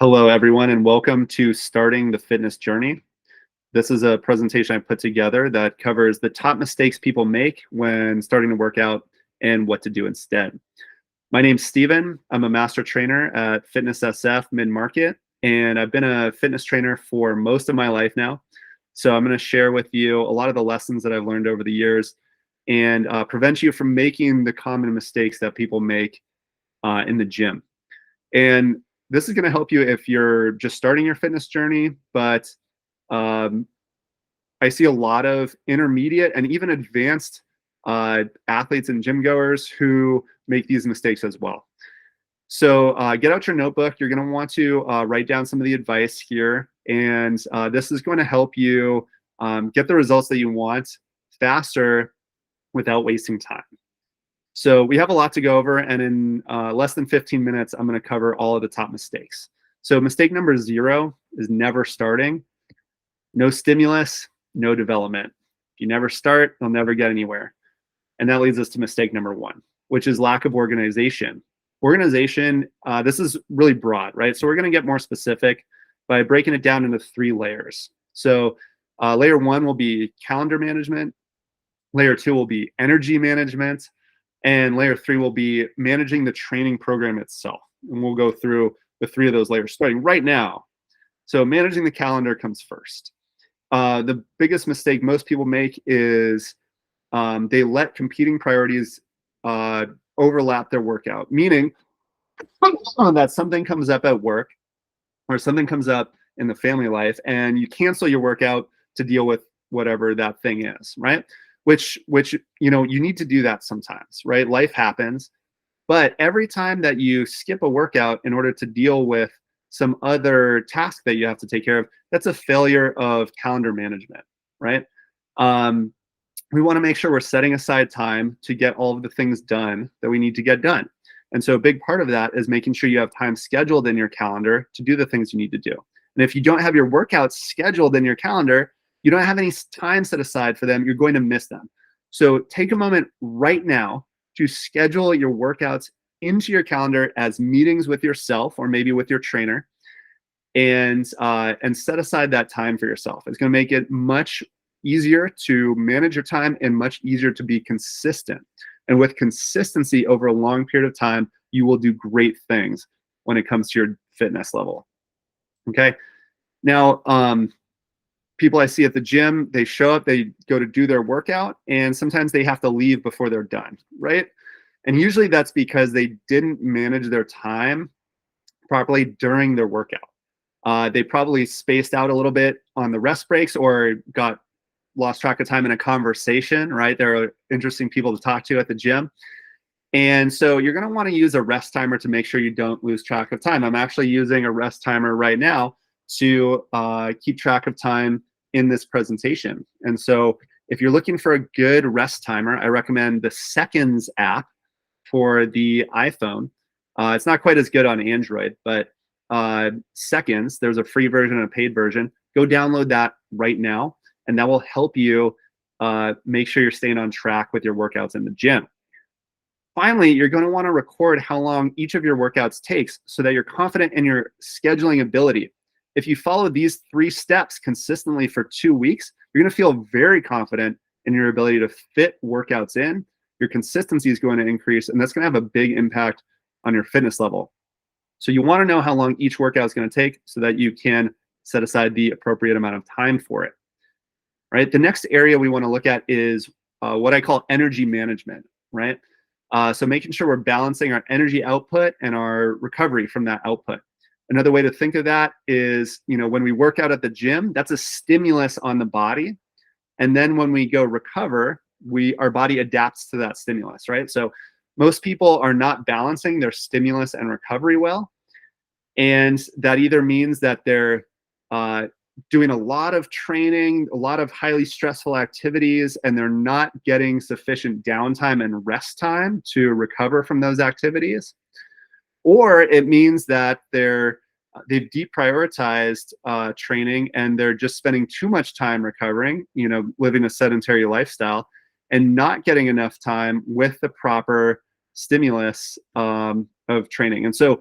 Hello, everyone, and welcome to Starting the Fitness Journey. This is a presentation I put together that covers the top mistakes people make when starting to work out and what to do instead. My name's Steven. I'm a master trainer at Fitness SF Mid-Market, and I've been a fitness trainer for most of my life now. So I'm going to share with you a lot of the lessons that I've learned over the years and prevent you from making the common mistakes that people make in the gym. And this is going to help you if you're just starting your fitness journey, but um, I see a lot of intermediate and even advanced athletes and gym goers who make these mistakes as well. So get out your notebook. You're going to want to write down some of the advice here, and this is going to help you get the results that you want faster without wasting time. So we have a lot to go over, and in less than 15 minutes, I'm going to cover all of the top mistakes. So mistake number 0 is never starting. No stimulus, no development. If you never start, you'll never get anywhere. And that leads us to mistake number 1, which is lack of organization. Organization, this is really broad, right? So we're going to get more specific by breaking it down into 3 layers. So layer 1 will be calendar management. Layer 2 will be energy management. And layer 3 will be managing the training program itself. And we'll go through the 3 of those layers starting right now. So managing the calendar comes first. The biggest mistake most people make is they let competing priorities overlap their workout, meaning that something comes up at work or something comes up in the family life and you cancel your workout to deal with whatever that thing is, right? Which you know, you need to do that sometimes, right? Life happens, but every time that you skip a workout in order to deal with some other task that you have to take care of, that's a failure of calendar management, right? We want to make sure we're setting aside time to get all of the things done that we need to get done. And so a big part of that is making sure you have time scheduled in your calendar to do the things you need to do. And if you don't have your workouts scheduled in your calendar, you don't have any time set aside for them, you're going to miss them. So take a moment right now to schedule your workouts into your calendar as meetings with yourself or maybe with your trainer, and set aside that time for yourself. It's going to make it much easier to manage your time and much easier to be consistent. And with consistency over a long period of time, you will do great things when it comes to your fitness level. Okay. Now, people I see at the gym, they show up, they go to do their workout, and sometimes they have to leave before they're done, right? And usually that's because they didn't manage their time properly during their workout. They probably spaced out a little bit on the rest breaks or got lost track of time in a conversation, right? There are interesting people to talk to at the gym. And so you're going to want to use a rest timer to make sure you don't lose track of time. I'm actually using a rest timer right now to keep track of time in this presentation. And so if you're looking for a good rest timer, I recommend the Seconds app for the iPhone. It's not quite as good on Android, but Seconds, there's a free version and a paid version. Go download that right now, and that will help you make sure you're staying on track with your workouts in the gym. Finally, you're going to want to record how long each of your workouts takes so that you're confident in your scheduling ability. If you follow these 3 steps consistently for 2 weeks, you're going to feel very confident in your ability to fit workouts in. Your consistency is going to increase, and that's going to have a big impact on your fitness level. So you want to know how long each workout is going to take so that you can set aside the appropriate amount of time for it. Right? The next area we want to look at is what I call energy management, right? So making sure we're balancing our energy output and our recovery from that output. Another way to think of that is, you know, when we work out at the gym, that's a stimulus on the body. And then when we go recover, our body adapts to that stimulus, right? So most people are not balancing their stimulus and recovery well. And that either means that they're doing a lot of training, a lot of highly stressful activities, and they're not getting sufficient downtime and rest time to recover from those activities. Or it means that they've deprioritized training and they're just spending too much time recovering, you know, living a sedentary lifestyle and not getting enough time with the proper stimulus of training. And so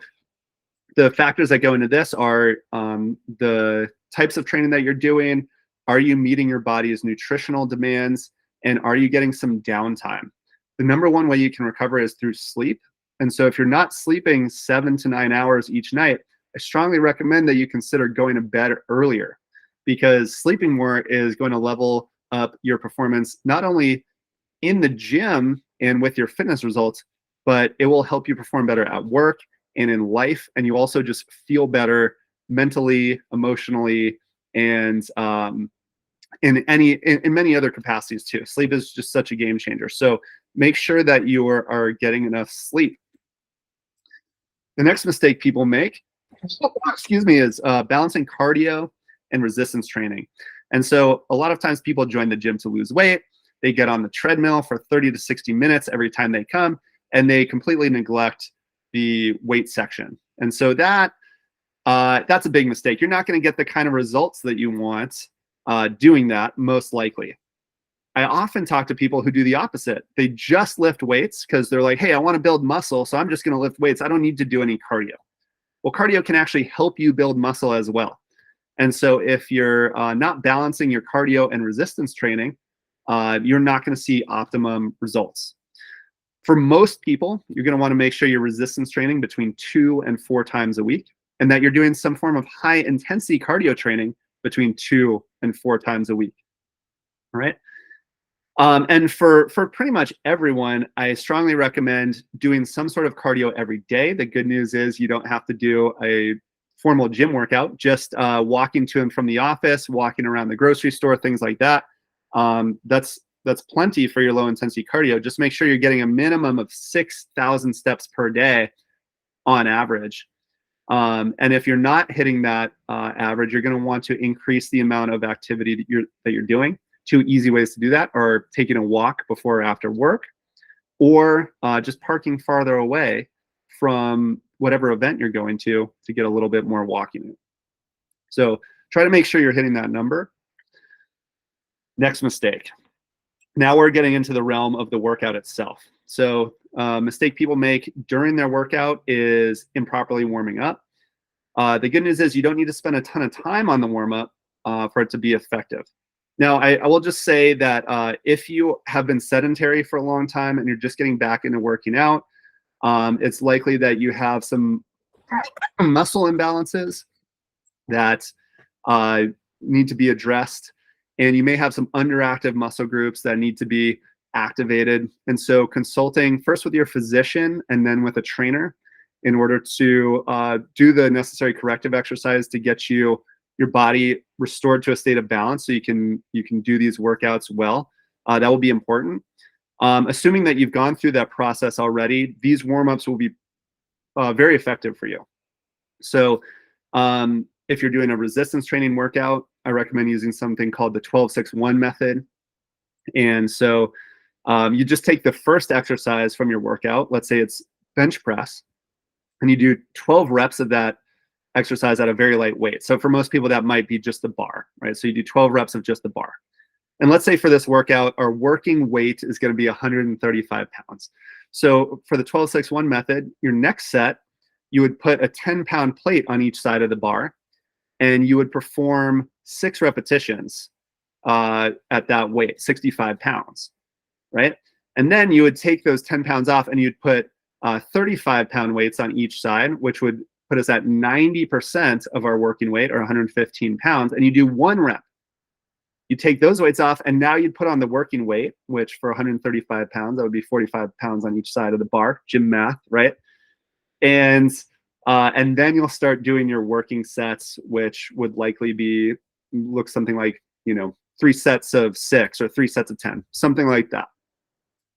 The factors that go into this are the types of training that you're doing. Are you meeting your body's nutritional demands? And are you getting some downtime? The number one way you can recover is through sleep. And so if you're not sleeping 7 to 9 hours each night, I strongly recommend that you consider going to bed earlier, because sleeping more is going to level up your performance, not only in the gym and with your fitness results, but it will help you perform better at work and in life. And you also just feel better mentally, emotionally, and in many other capacities too. Sleep is just such a game changer. So make sure that you are getting enough sleep. The next mistake people make, excuse me, is balancing cardio and resistance training. And so a lot of times people join the gym to lose weight. They get on the treadmill for 30 to 60 minutes every time they come, and they completely neglect the weight section. And so that's a big mistake. You're not going to get the kind of results that you want doing that, most likely. I often talk to people who do the opposite. They just lift weights because they're like, hey, I want to build muscle, so I'm just going to lift weights. I don't need to do any cardio. Well, cardio can actually help you build muscle as well. And so if you're not balancing your cardio and resistance training, you're not going to see optimum results. For most people, you're going to want to make sure you're resistance training between 2 and 4 times a week, and that you're doing some form of high intensity cardio training between 2 and 4 times a week. All right. And for pretty much everyone, I strongly recommend doing some sort of cardio every day. The good news is you don't have to do a formal gym workout, just walking to and from the office, walking around the grocery store, things like that. That's plenty for your low intensity cardio. Just make sure you're getting a minimum of 6,000 steps per day on average. And if you're not hitting that average, you're going to want to increase the amount of activity that you're doing. 2 easy ways to do that are taking a walk before or after work, or just parking farther away from whatever event you're going to get a little bit more walking in. So try to make sure you're hitting that number. Next mistake. Now we're getting into the realm of the workout itself. So mistake people make during their workout is improperly warming up. The good news is you don't need to spend a ton of time on the warm up for it to be effective. Now, I will just say that if you have been sedentary for a long time and you're just getting back into working out, it's likely that you have some muscle imbalances that need to be addressed. And you may have some underactive muscle groups that need to be activated. And so consulting first with your physician and then with a trainer in order to do the necessary corrective exercise to get your body restored to a state of balance so you can do these workouts well. That will be important. Assuming that you've gone through that process already, these warm-ups will be very effective for you. So if you're doing a resistance training workout, I recommend using something called the 12-6-1 method. And so you just take the first exercise from your workout, let's say it's bench press, and you do 12 reps of that exercise at a very light weight. So for most people, that might be just the bar, right? So you do 12 reps of just the bar. And let's say for this workout, our working weight is going to be 135 pounds. So for the 12-6-1 method, your next set, you would put a 10-pound plate on each side of the bar, and you would perform 6 repetitions at that weight, 65 pounds, right? And then you would take those 10 pounds off and you'd put 35-pound weights on each side, which would put us at 90% of our working weight, or 115 pounds, and you do 1 rep. You take those weights off, and now you'd put on the working weight, which for 135 pounds, that would be 45 pounds on each side of the bar, gym math, right? And then you'll start doing your working sets, which would likely look something like, 3 sets of 6 or 3 sets of 10, something like that.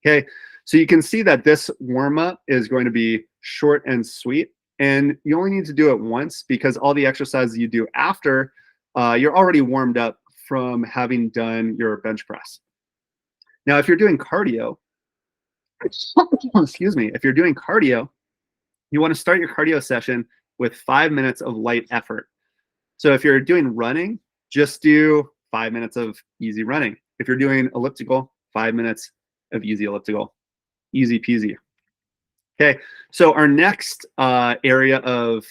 Okay, so you can see that this warm-up is going to be short and sweet, and you only need to do it once because all the exercises you do after, you're already warmed up from having done your bench press. Now, if you're doing cardio, excuse me, if you're doing cardio, you want to start your cardio session with 5 minutes of light effort. So if you're doing running, just do 5 minutes of easy running. If you're doing elliptical, 5 minutes of easy elliptical. Easy peasy. Okay, so our next area of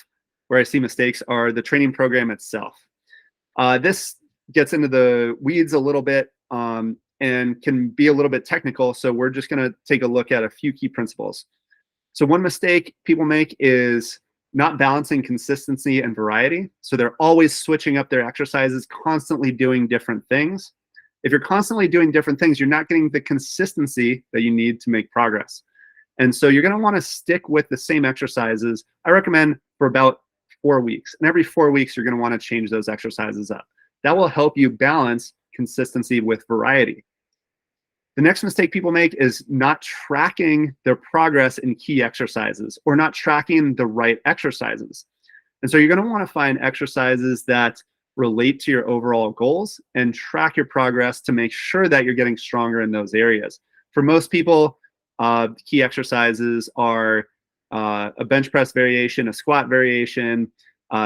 where I see mistakes are the training program itself. This gets into the weeds a little bit and can be a little bit technical. So we're just going to take a look at a few key principles. So one mistake people make is not balancing consistency and variety. So they're always switching up their exercises, constantly doing different things. If you're constantly doing different things, you're not getting the consistency that you need to make progress. And so you're going to want to stick with the same exercises. I recommend for about 4 weeks. And every 4 weeks, you're going to want to change those exercises up. That will help you balance consistency with variety. The next mistake people make is not tracking their progress in key exercises or not tracking the right exercises. And so you're going to want to find exercises that relate to your overall goals and track your progress to make sure that you're getting stronger in those areas. For most people, key exercises are a bench press variation, a squat variation,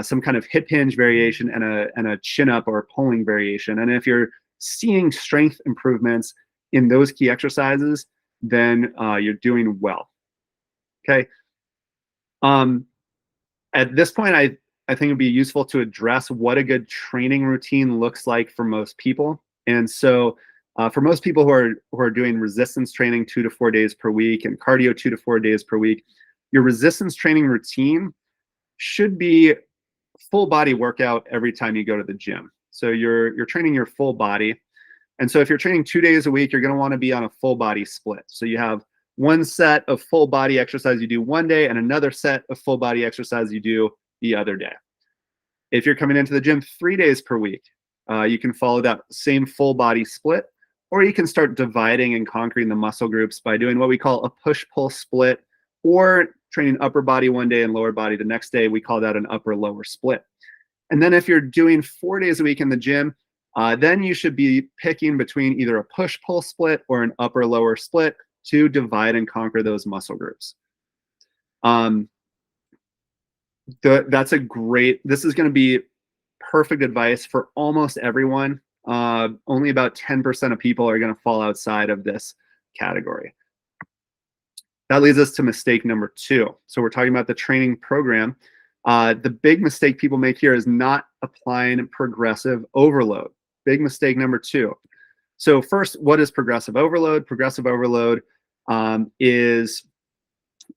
some kind of hip hinge variation, and a chin up or pulling variation. And if you're seeing strength improvements in those key exercises, then you're doing well. Okay. At this point, I think it'd be useful to address what a good training routine looks like for most people. And so for most people who are doing resistance training 2 to 4 days per week and cardio 2 to 4 days per week, your resistance training routine should be full body workout every time you go to the gym. So you're training your full body. And so if you're training 2 days a week, you're going to want to be on a full body split. So you have one set of full body exercise you do one day and another set of full body exercise you do the other day. If you're coming into the gym 3 days per week, you can follow that same full body split, or you can start dividing and conquering the muscle groups by doing what we call a push-pull split, or training upper body one day and lower body the next day. We call that an upper-lower split. And then if you're doing 4 days a week in the gym, then you should be picking between either a push-pull split or an upper-lower split to divide and conquer those muscle groups. This is going to be perfect advice for almost everyone. Only about 10% of people are going to fall outside of this category. That leads us to mistake number 2. So we're talking about the training program. The big mistake people make here is not applying progressive overload. Big mistake number 2. So first, what is progressive overload? Progressive overload is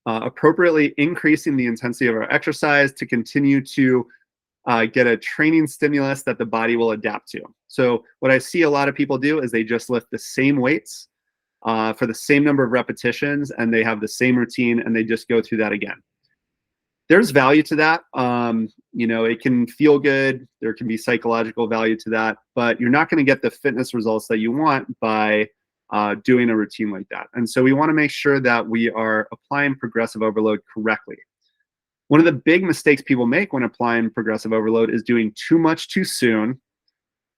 appropriately increasing the intensity of our exercise to continue to get a training stimulus that the body will adapt to. So what I see a lot of people do is they just lift the same weights for the same number of repetitions, and they have the same routine, and they just go through that again. There's value to that. It can feel good. There can be psychological value to that, but you're not going to get the fitness results that you want by doing a routine like that. And so we want to make sure that we are applying progressive overload correctly. One of the big mistakes people make when applying progressive overload is doing too much too soon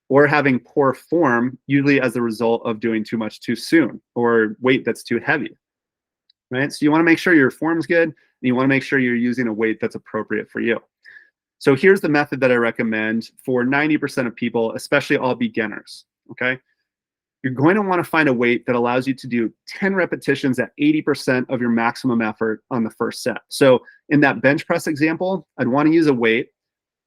or having poor form, usually as a result of doing too much too soon or weight that's too heavy, right? So you want to make sure your form's good, and you want to make sure you're using a weight that's appropriate for you. So here's the method that I recommend for 90% of people, especially all beginners, okay? You're going to want to find a weight that allows you to do 10 repetitions at 80% of your maximum effort on the first set. So in that bench press example, I'd want to use a weight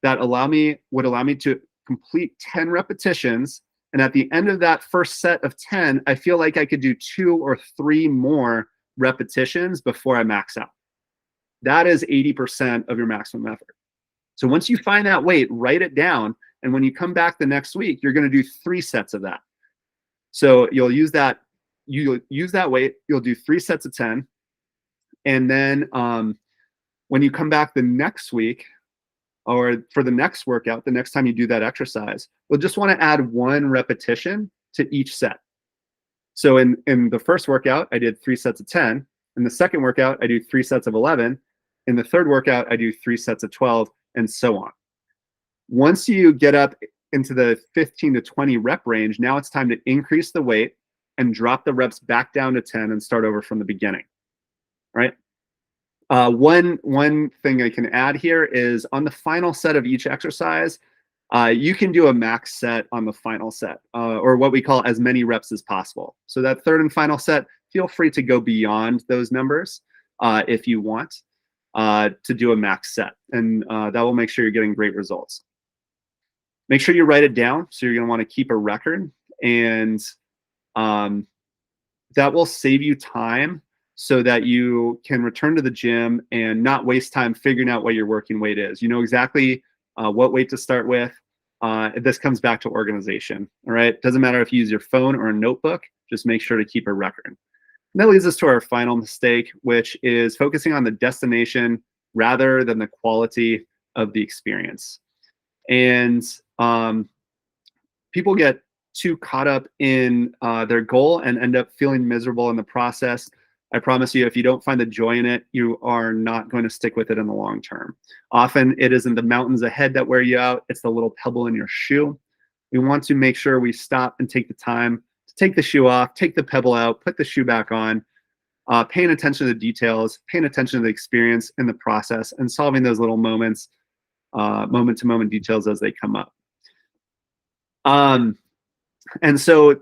that would allow me to complete 10 repetitions. And at the end of that first set of 10, I feel like I could do 2 or 3 more repetitions before I max out. That is 80% of your maximum effort. So once you find that weight, write it down. And when you come back the next week, you're going to do 3 sets of that. So you'll use that weight, you'll do 3 sets of 10. And then when you come back the next week or for the next workout, the next time you do that exercise, we'll just want to add 1 repetition to each set. So in the first workout, I did 3 sets of 10. In the second workout, I do 3 sets of 11. In the third workout, I do 3 sets of 12, and so on. Once you get up into the 15 to 20 rep range, now it's time to increase the weight and drop the reps back down to 10 and start over from the beginning, right? One thing I can add here is on the final set of each exercise, you can do a max set on the final set, or what we call as many reps as possible. So that third and final set, feel free to go beyond those numbers if you want. to do a max set, and that will make sure you're getting great results. Make sure you write it down. So you're going to want to keep a record, and um, that will save you time so that you can return to the gym and not waste time figuring out what your working weight is. You know exactly what weight to start with. This comes back to organization. All right. Doesn't matter if you use your phone or a notebook, just make sure to keep a record. And that leads us to our final mistake, which is focusing on the destination rather than the quality of the experience. And people get too caught up in their goal and end up feeling miserable in the process. I promise you, if you don't find the joy in it, you are not going to stick with it in the long term. Often it isn't the mountains ahead that wear you out, it's the little pebble in your shoe. We want to make sure we stop and take the time to take the shoe off, take the pebble out, put the shoe back on, paying attention to the details, paying attention to the experience in the process, and solving those little moments, moment-to-moment details as they come up. And so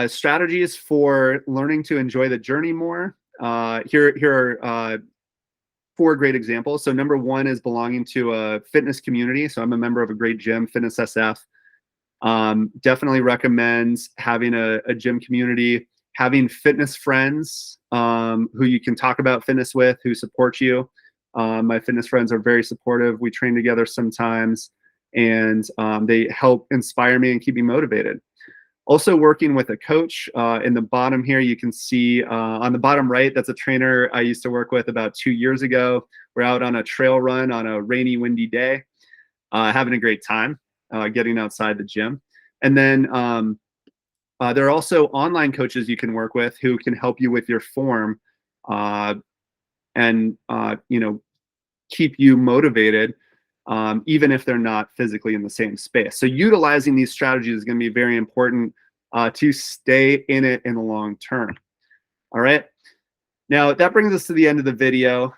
strategies for learning to enjoy the journey more. Here are 4 great examples. So number 1 is belonging to a fitness community. So I'm a member of a great gym, Fitness SF. Definitely recommend having a gym community, having fitness friends who you can talk about fitness with, who support you. My fitness friends are very supportive. We train together sometimes, and they help inspire me and keep me motivated. Also working with a coach. In the bottom here, you can see on the bottom right, that's a trainer I used to work with about 2 years ago. We're out on a trail run on a rainy, windy day, having a great time getting outside the gym. And then there are also online coaches you can work with who can help you with your form and keep you motivated, even if they're not physically in the same space. So utilizing these strategies is going to be very important to stay in it in the long term. All right. Now that brings us to the end of the video.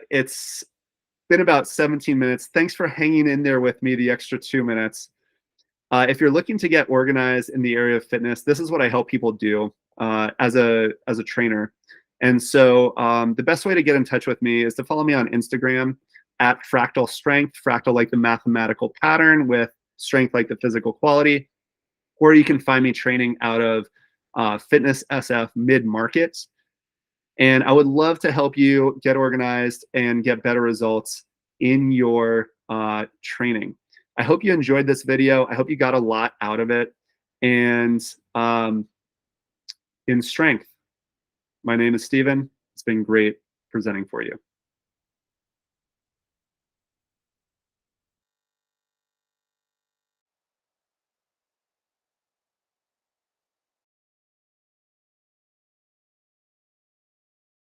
It's been about 17 minutes. Thanks for hanging in there with me the extra 2 minutes. If you're looking to get organized in the area of fitness, this is what I help people do as a trainer. And so the best way to get in touch with me is to follow me on Instagram at Fractal Strength, fractal like the mathematical pattern with strength like the physical quality. Or you can find me training out of Fitness SF Mid-Market. And I would love to help you get organized and get better results in your training. I hope you enjoyed this video. I hope you got a lot out of it. And in strength, my name is Steven. It's been great presenting for you.